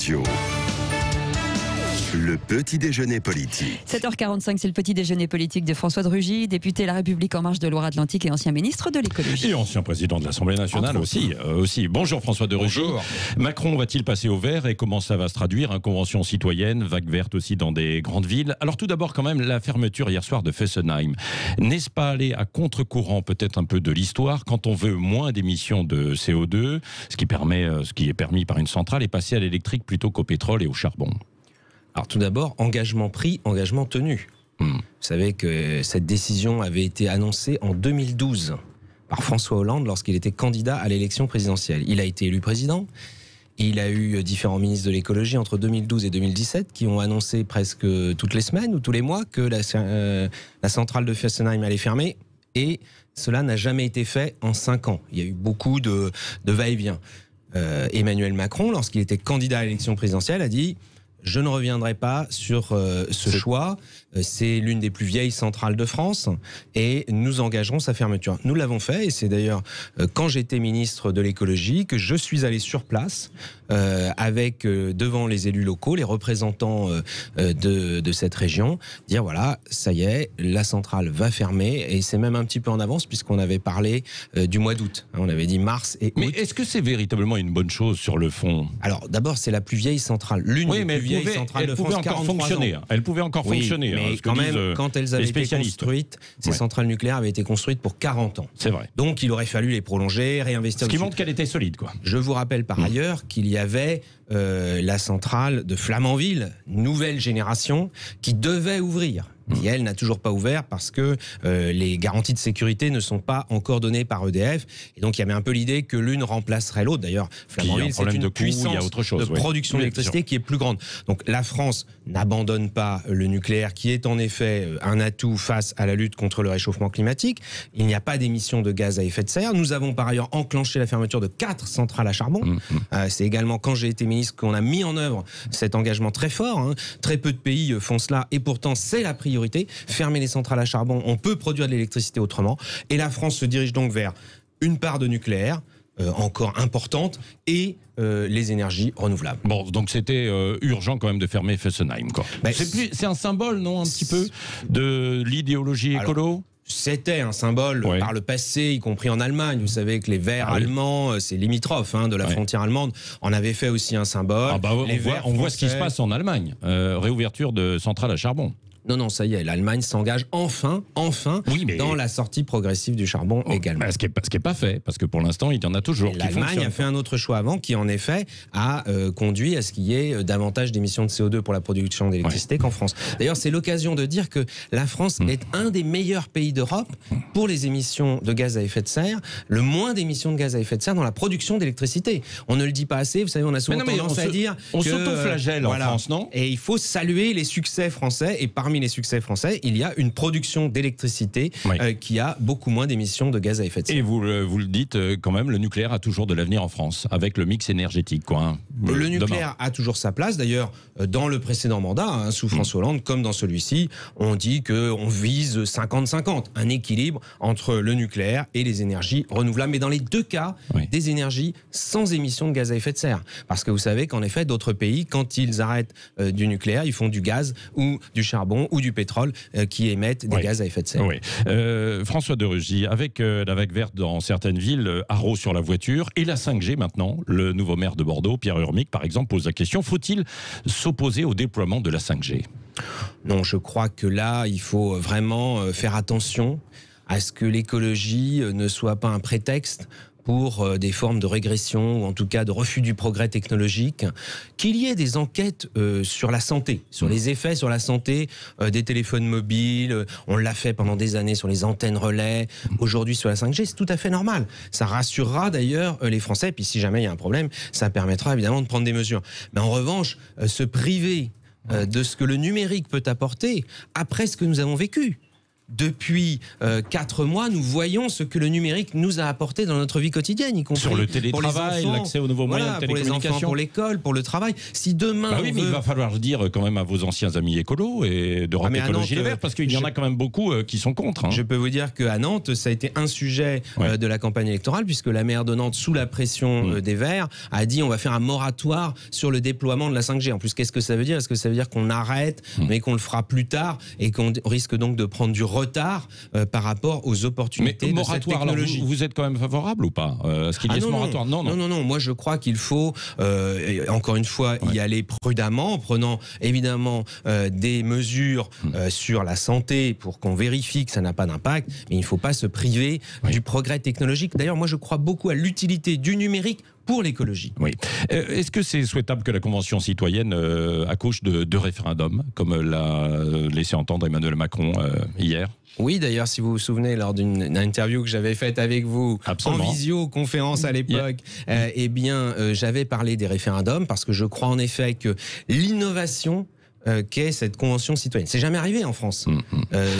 Radio. Le petit déjeuner politique. 7h45, c'est le petit déjeuner politique de François de Rugy, député La République En Marche de Loire-Atlantique et ancien ministre de l'écologie. Et ancien président de l'Assemblée nationale aussi. Bonjour François de Rugy. Bonjour. Macron va-t-il passer au vert et comment ça va se traduire? Convention citoyenne, vague verte aussi dans des grandes villes. Alors tout d'abord quand même la fermeture hier soir de Fessenheim. N'est-ce pas aller à contre-courant peut-être un peu de l'histoire quand on veut moins d'émissions de CO2, ce qui est permis par une centrale, et passer à l'électrique plutôt qu'au pétrole et au charbon? Alors tout d'abord, engagement pris, engagement tenu. Vous savez que cette décision avait été annoncée en 2012 par François Hollande lorsqu'il était candidat à l'élection présidentielle. Il a été élu président. Il a eu différents ministres de l'écologie entre 2012 et 2017 qui ont annoncé presque toutes les semaines ou tous les mois que la centrale de Fessenheim allait fermer. Et cela n'a jamais été fait en 5 ans. Il y a eu beaucoup de va-et-vient. Emmanuel Macron, lorsqu'il était candidat à l'élection présidentielle, a dit... Je ne reviendrai pas sur ce choix. C'est l'une des plus vieilles centrales de France et nous engagerons sa fermeture. Nous l'avons fait et c'est d'ailleurs quand j'étais ministre de l'écologie que je suis allé sur place avec devant les élus locaux, les représentants de cette région, dire voilà, ça y est, la centrale va fermer et c'est même un petit peu en avance puisqu'on avait parlé du mois d'août. On avait dit mars et août. Mais est-ce que c'est véritablement une bonne chose sur le fond? Alors d'abord, c'est la plus vieille centrale, l'une des plus vieilles centrales de France. Elle pouvait encore fonctionner. Mais quand même, quand elles avaient été construites, ces centrales nucléaires avaient été construites pour 40 ans. C'est vrai. Donc il aurait fallu les prolonger, réinvestir. Ce qui montre qu'elle était solide, quoi. Je vous rappelle par ailleurs qu'il y avait la centrale de Flamanville, nouvelle génération, qui devait ouvrir. Et elle n'a toujours pas ouvert parce que les garanties de sécurité ne sont pas encore données par EDF. Et donc il y avait un peu l'idée que l'une remplacerait l'autre. D'ailleurs, Flamanville, c'est une puissance de production d'électricité qui est plus grande. Donc la France n'abandonne pas le nucléaire, qui est en effet un atout face à la lutte contre le réchauffement climatique. Il n'y a pas d'émissions de gaz à effet de serre. Nous avons par ailleurs enclenché la fermeture de 4 centrales à charbon. C'est également quand j'ai été ministre qu'on a mis en œuvre cet engagement très fort. Très peu de pays font cela et pourtant c'est la priorité. Fermer les centrales à charbon, on peut produire de l'électricité autrement. Et la France se dirige donc vers une part de nucléaire encore importante et les énergies renouvelables. Bon, donc c'était urgent quand même de fermer Fessenheim, quoi. C'est un symbole, non, un petit peu de l'idéologie écolo? C'était un symbole par le passé, y compris en Allemagne. Vous savez que les Verts allemands, c'est limitrophe de la frontière allemande, en avait fait aussi un symbole. On voit ce qui se passe en Allemagne. Réouverture de centrales à charbon. Non, ça y est, l'Allemagne s'engage enfin dans la sortie progressive du charbon également. Ce qui n'est pas fait, parce que pour l'instant, il y en a toujours qui fonctionnent. L'Allemagne a fait un autre choix avant qui, en effet, a conduit à ce qu'il y ait davantage d'émissions de CO2 pour la production d'électricité qu'en France. D'ailleurs, c'est l'occasion de dire que la France est un des meilleurs pays d'Europe pour les émissions de gaz à effet de serre, le moins d'émissions de gaz à effet de serre dans la production d'électricité. On ne le dit pas assez, vous savez, on a souvent tendance à dire on s'auto-flagelle en France, non? Et il faut saluer les succès français, et parmi les succès français, il y a une production d'électricité qui a beaucoup moins d'émissions de gaz à effet de serre. Et vous le dites quand même, le nucléaire a toujours de l'avenir en France, avec le mix énergétique, quoi. Le nucléaire a toujours sa place. D'ailleurs, dans le précédent mandat, sous François Hollande, comme dans celui-ci, on dit qu'on vise 50-50, un équilibre entre le nucléaire et les énergies renouvelables. Mais dans les deux cas, des énergies sans émissions de gaz à effet de serre. Parce que vous savez qu'en effet, d'autres pays, quand ils arrêtent du nucléaire, ils font du gaz ou du charbon ou du pétrole qui émettent des gaz à effet de serre. François de Rugy, avec la vague verte dans certaines villes, haro sur la voiture, et la 5G maintenant, le nouveau maire de Bordeaux, Pierre Urmic, par exemple, pose la question, faut-il s'opposer au déploiement de la 5G? Non, je crois que là, il faut vraiment faire attention à ce que l'écologie ne soit pas un prétexte pour des formes de régression ou en tout cas de refus du progrès technologique, qu'il y ait des enquêtes sur la santé, sur les effets sur la santé des téléphones mobiles. On l'a fait pendant des années sur les antennes relais, aujourd'hui sur la 5G, c'est tout à fait normal. Ça rassurera d'ailleurs les Français, puis si jamais il y a un problème, ça permettra évidemment de prendre des mesures. Mais en revanche, se priver de ce que le numérique peut apporter après ce que nous avons vécu. depuis 4 mois, nous voyons ce que le numérique nous a apporté dans notre vie quotidienne, y compris sur le télétravail, l'accès aux nouveaux moyens de télécommunication. Pour les enfants, pour l'école, pour le travail. Si demain... mais il va falloir dire quand même à vos anciens amis écolos et d'Europe Écologie Les Verts, parce qu'il y en a quand même beaucoup qui sont contre. Je peux vous dire qu'à Nantes, ça a été un sujet de la campagne électorale, puisque la maire de Nantes, sous la pression des Verts, a dit on va faire un moratoire sur le déploiement de la 5G. En plus, qu'est-ce que ça veut dire? Est-ce que ça veut dire qu'on arrête, mais qu'on le fera plus tard, et qu'on risque donc de prendre du retard par rapport aux opportunités de cette technologie? Alors vous êtes quand même favorable ou pas à ce qu'il y ait ce moratoire? Non. Moi, je crois qu'il faut, encore une fois, y aller prudemment, en prenant évidemment des mesures sur la santé pour qu'on vérifie que ça n'a pas d'impact, mais il ne faut pas se priver du progrès technologique. D'ailleurs, moi, je crois beaucoup à l'utilité du numérique pour l'écologie. Oui. Est-ce que c'est souhaitable que la Convention citoyenne accouche de référendums, comme l'a laissé entendre Emmanuel Macron hier? Oui, d'ailleurs, si vous vous souvenez, lors d'une interview que j'avais faite avec vous, en visioconférence à l'époque, j'avais parlé des référendums parce que je crois en effet que l'innovation qu'est cette convention citoyenne. C'est jamais arrivé en France.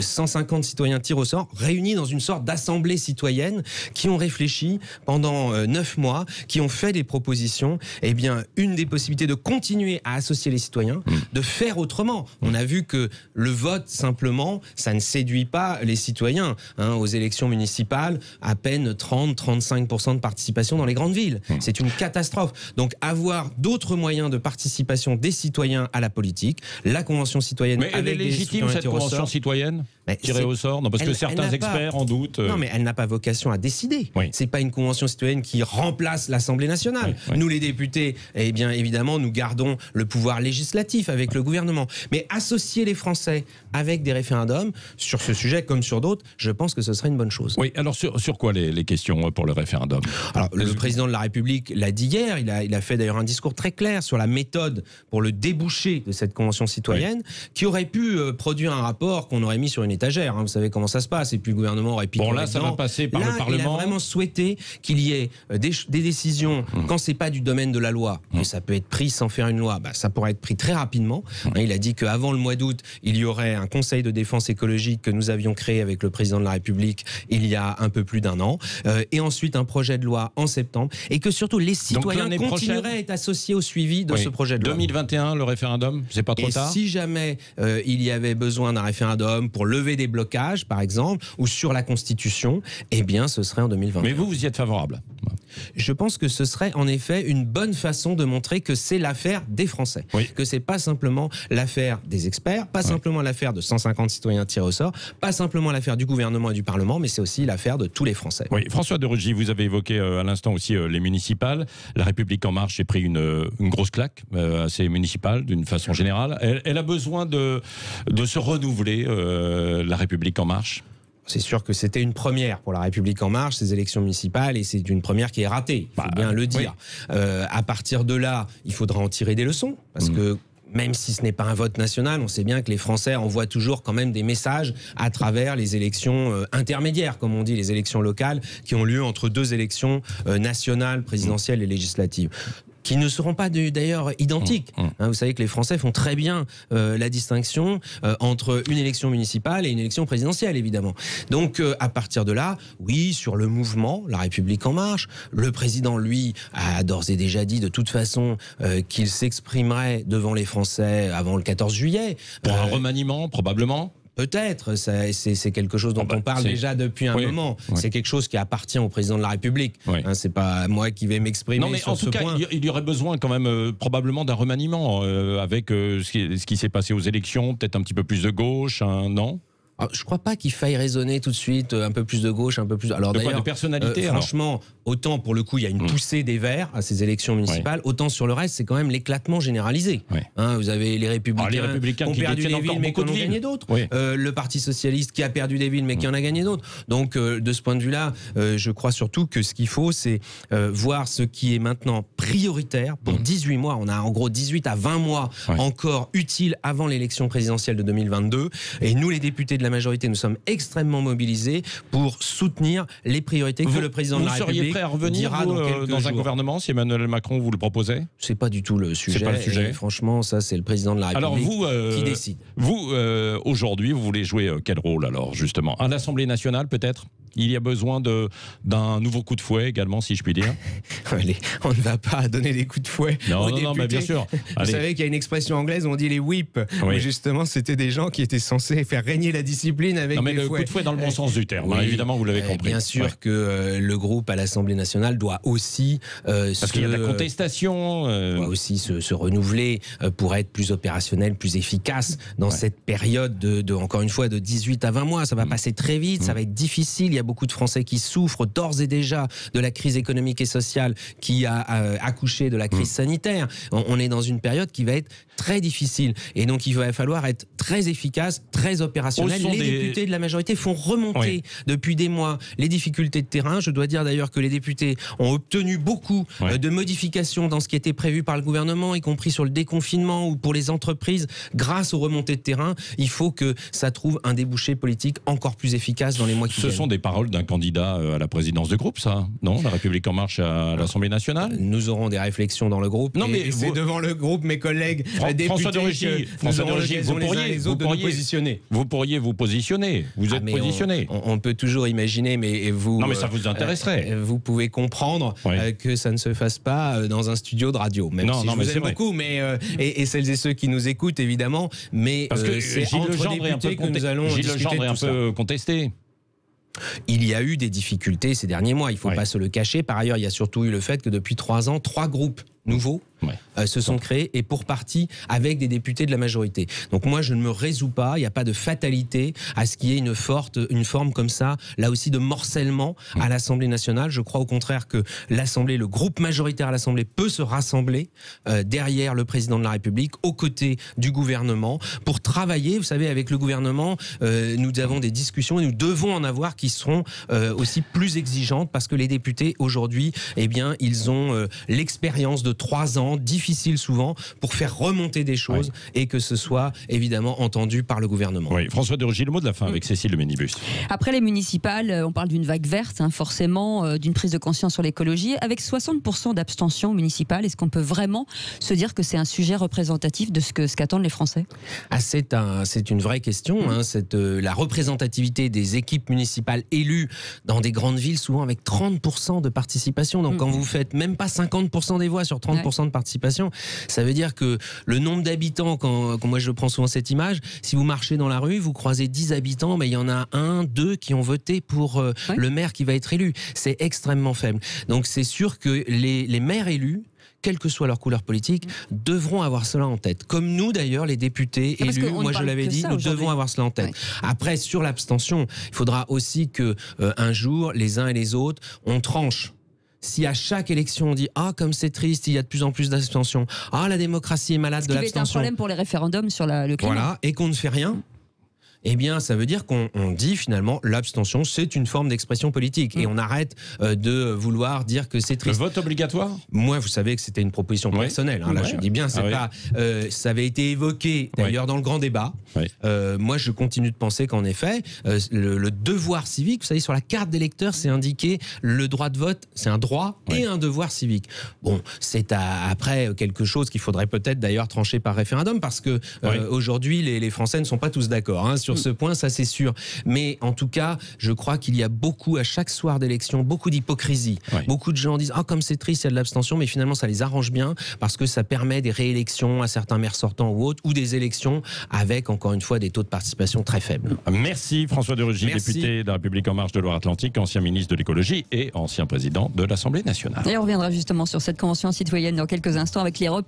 150 citoyens tirés au sort, réunis dans une sorte d'assemblée citoyenne, qui ont réfléchi pendant 9 mois, qui ont fait des propositions. Eh bien, une des possibilités de continuer à associer les citoyens, de faire autrement. On a vu que le vote, simplement, ça ne séduit pas les citoyens. Aux élections municipales, à peine 30-35% de participation dans les grandes villes. C'est une catastrophe. Donc, avoir d'autres moyens de participation des citoyens à la politique, la Convention citoyenne... Mais elle est légitime, cette Convention citoyenne tirée au sort? Non, parce que certains experts en doutent. Non, mais elle n'a pas vocation à décider. C'est pas une Convention citoyenne qui remplace l'Assemblée nationale. Nous, les députés, eh bien, évidemment, nous gardons le pouvoir législatif avec le gouvernement. Mais associer les Français avec des référendums, sur ce sujet comme sur d'autres, je pense que ce serait une bonne chose. Oui, alors sur quoi les questions pour le référendum? Alors, le président de la République l'a dit hier, il a fait d'ailleurs un discours très clair sur la méthode pour le débouché de cette Convention citoyenne, qui aurait pu produire un rapport qu'on aurait mis sur une étagère. Vous savez comment ça se passe. Et puis le gouvernement aurait piqué. Bon, là, ça va passer par le Parlement. Il a vraiment souhaité qu'il y ait des décisions quand c'est pas du domaine de la loi, mais ça peut être pris sans faire une loi. Ça pourrait être pris très rapidement. Il a dit qu'avant le mois d'août, il y aurait un conseil de défense écologique que nous avions créé avec le président de la République il y a un peu plus d'1 an. Et ensuite, un projet de loi en septembre. Et que surtout, les citoyens continueraient à être associés au suivi de ce projet de loi. 2021, le référendum, c'est pas trop tard? Si jamais il y avait besoin d'un référendum pour lever des blocages, par exemple, ou sur la Constitution, eh bien, ce serait en 2021. Mais vous y êtes favorable? Je pense que ce serait en effet une bonne façon de montrer que c'est l'affaire des Français. Que c'est pas simplement l'affaire des experts, pas simplement l'affaire de 150 citoyens tirés au sort, pas simplement l'affaire du gouvernement et du Parlement, mais c'est aussi l'affaire de tous les Français. Oui, François de Rugy, vous avez évoqué à l'instant aussi les municipales. La République En Marche a pris une grosse claque à ces municipales, d'une façon générale. Elle a besoin de se renouveler, la République En Marche? C'est sûr que c'était une première pour la République En Marche, ces élections municipales, et c'est une première qui est ratée, il faut bien le dire. À partir de là, il faudra en tirer des leçons, parce que même si ce n'est pas un vote national, on sait bien que les Français envoient toujours quand même des messages à travers les élections intermédiaires, comme on dit, les élections locales, qui ont lieu entre 2 élections nationales, présidentielles et législatives, qui ne seront pas d'ailleurs identiques. Vous savez que les Français font très bien la distinction entre une élection municipale et une élection présidentielle, évidemment. Donc, à partir de là, oui, sur le mouvement, la République En Marche, le président, lui, a d'ores et déjà dit de toute façon qu'il s'exprimerait devant les Français avant le 14 juillet. Pour un remaniement, probablement? Peut-être, c'est quelque chose dont on parle déjà depuis un moment. C'est quelque chose qui appartient au président de la République. C'est pas moi qui vais m'exprimer sur ce point. En tout cas, il y aurait besoin quand même probablement d'un remaniement avec ce qui s'est passé aux élections, peut-être un petit peu plus de gauche, non? Je ne crois pas qu'il faille raisonner tout de suite un peu plus de gauche, un peu plus... Alors d'ailleurs, de personnalité, franchement, autant pour le coup, il y a une poussée des Verts à ces élections municipales, autant sur le reste, c'est quand même l'éclatement généralisé. Vous avez les Républicains qui ont perdu des villes, mais qui en ont gagné d'autres. Le Parti Socialiste qui a perdu des villes, mais qui en a gagné d'autres. Donc, de ce point de vue-là, je crois surtout que ce qu'il faut, c'est voir ce qui est maintenant prioritaire pour 18 mois. On a en gros 18 à 20 mois encore utiles avant l'élection présidentielle de 2022. Et nous, les députés de la majorité, nous sommes extrêmement mobilisés pour soutenir les priorités que le président de la République seriez prêt à revenir dira dans un gouvernement si Emmanuel Macron vous le proposait? C'est pas du tout le sujet. C'est pas le sujet. Et franchement, ça, c'est le président de la République qui décide. Vous, aujourd'hui, vous voulez jouer quel rôle alors, justement? À l'Assemblée nationale, peut-être? Il y a besoin d'un nouveau coup de fouet également, si je puis dire. Allez, on ne va pas donner des coups de fouet aux députés. Non, mais bien sûr. Vous savez qu'il y a une expression anglaise où on dit les whips. Oui. Où justement, c'était des gens qui étaient censés faire régner la discipline avec des le fouets. coup de fouet dans le bon sens du terme, Oui. évidemment, vous l'avez compris. Bien sûr que le groupe à l'Assemblée nationale doit aussi parce qu'il y a de la contestation. Doit aussi se renouveler pour être plus opérationnel, plus efficace dans cette période encore une fois, de 18 à 20 mois. Ça va passer très vite, ça va être difficile. Il y a beaucoup de Français qui souffrent d'ores et déjà de la crise économique et sociale qui a accouché de la crise sanitaire. On est dans une période qui va être très difficile. Et donc, il va falloir être très efficace, très opérationnel. Les députés de la majorité font remonter depuis des mois les difficultés de terrain. Je dois dire d'ailleurs que les députés ont obtenu beaucoup de modifications dans ce qui était prévu par le gouvernement, y compris sur le déconfinement ou pour les entreprises. Grâce aux remontées de terrain, il faut que ça trouve un débouché politique encore plus efficace dans les mois qui viennent. Ce sont des paroles d'un candidat à la présidence de groupe, ça, non? La République En Marche à l'Assemblée nationale? Nous aurons des réflexions dans le groupe. Non, mais c'est devant le groupe, mes collègues députés, François de Rugy, vous pourriez vous positionner. Vous êtes positionné. On peut toujours imaginer, mais vous... Non, mais ça vous intéresserait. Vous pouvez comprendre que ça ne se fasse pas dans un studio de radio. Même si je vous aime beaucoup, et celles et ceux qui nous écoutent, évidemment. Mais parce que c'est Gilles entre députés que nous allons discuter de tout ça. Contesté. Il y a eu des difficultés ces derniers mois, il ne faut pas se le cacher. Par ailleurs, il y a surtout eu le fait que depuis 3 ans, 3 groupes nouveaux se sont créés, et pour partie avec des députés de la majorité. Donc moi, je ne me résous pas, il n'y a pas de fatalité à ce qu'il y ait une forme comme ça, là aussi de morcellement à l'Assemblée nationale. Je crois au contraire que l'Assemblée, le groupe majoritaire à l'Assemblée peut se rassembler derrière le président de la République, aux côtés du gouvernement, pour travailler. Vous savez, avec le gouvernement, nous avons des discussions, et nous devons en avoir qui seront aussi plus exigeantes, parce que les députés, aujourd'hui, eh bien, ils ont l'expérience de 3 ans, difficile souvent, pour faire remonter des choses et que ce soit évidemment entendu par le gouvernement. Oui. François de Rugy, le mot de la fin avec Cécile Le Ménibus. Après les municipales, on parle d'une vague verte, forcément, d'une prise de conscience sur l'écologie. Avec 60% d'abstention municipale, est-ce qu'on peut vraiment se dire que c'est un sujet représentatif de ce qu'attendent les Français? C'est une vraie question. La représentativité des équipes municipales élues dans des grandes villes, souvent avec 30% de participation. Donc quand vous faites même pas 50% des voix sur 30% de participation, ça veut dire que le nombre d'habitants, quand moi je prends souvent cette image, si vous marchez dans la rue, vous croisez 10 habitants, mais il y en a 1, 2 qui ont voté pour le maire qui va être élu. C'est extrêmement faible. Donc c'est sûr que les maires élus, quelle que soit leur couleur politique, devront avoir cela en tête. Comme nous, d'ailleurs, les députés élus, moi je l'avais dit, nous devons avoir cela en tête. Après, sur l'abstention, il faudra aussi que un jour, les uns et les autres, on tranche. Si à chaque élection on dit « Ah, comme c'est triste, il y a de plus en plus d'abstention. Ah, la démocratie est malade de l'abstention. » Ce qui va être un problème pour les référendums sur le climat. Voilà, et qu'on ne fait rien. Eh bien, ça veut dire qu'on dit finalement l'abstention, c'est une forme d'expression politique. Et on arrête de vouloir dire que c'est triste. Le vote obligatoire? Moi, vous savez que c'était une proposition personnelle. Là, je dis bien, c'est pas. Ça avait été évoqué d'ailleurs dans le grand débat. Moi, je continue de penser qu'en effet, le devoir civique, vous savez, sur la carte d'électeur, c'est indiqué le droit de vote, c'est un droit et un devoir civique. Bon, c'est après quelque chose qu'il faudrait peut-être d'ailleurs trancher par référendum, parce que aujourd'hui, les Français ne sont pas tous d'accord sur ce point, ça c'est sûr. Mais en tout cas, je crois qu'il y a beaucoup, à chaque soir d'élection, beaucoup d'hypocrisie. Beaucoup de gens disent « Ah, comme c'est triste, il y a de l'abstention », mais finalement, ça les arrange bien, parce que ça permet des réélections à certains maires sortants ou autres, ou des élections avec, encore une fois, des taux de participation très faibles. Merci François de Rugy, député de la République En Marche de Loire-Atlantique, ancien ministre de l'écologie et ancien président de l'Assemblée nationale. Et on reviendra justement sur cette convention citoyenne dans quelques instants avec les repas